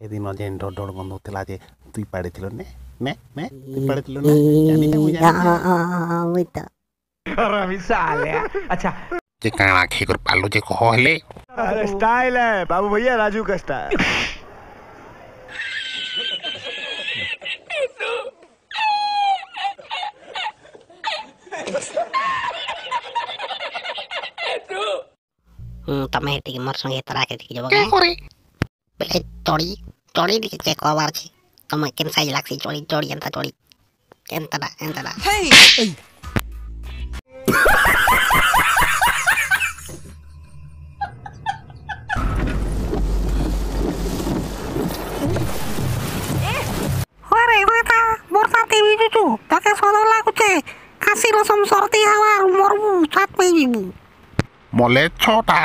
दिन जे डर डर गंध होता जे तुई पाड़ी ने ने ने तुई पाड़ी ने जानी जा मुई जानी अच्छा जे काना खे कर पालो जे कहले अरे स्टाइल है बाबू भैया राजू का स्टाइल तमे टिके मोर संगे तरा के टिके जब क्या करे बेले चोरी चोरी टिके चेक करवार छी तमे केन साइज लागसी चोरी चोरी एंता हे अरे बेटा मोरसा टीवी जुचू ताके सोनो लागुचे खासी रसम सर्दी हवा मरबू छात पे जीबू मले छोटा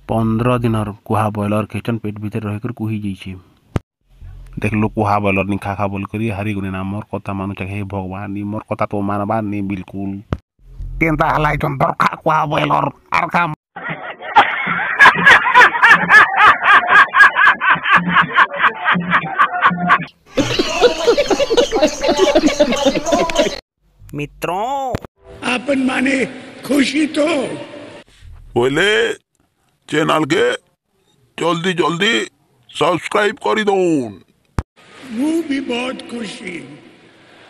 15 दिन कुहा बॉयलर किचन पेट भीतर रह कुही जाइए देख लो कुहा बॉयलर नि खा बोल करी हारी गुने ना मोर कथा मानु हे भगवान नि मोर कथा तो मानबा नि बिल्कुल केनता हलाई जन दरखा कुहा बॉयलर आर काम मित्रों अपन माने खुशी तो बोले चैनल के जल्दी जल्दी सब्सक्राइब कर दो वो भी बहुत खुशी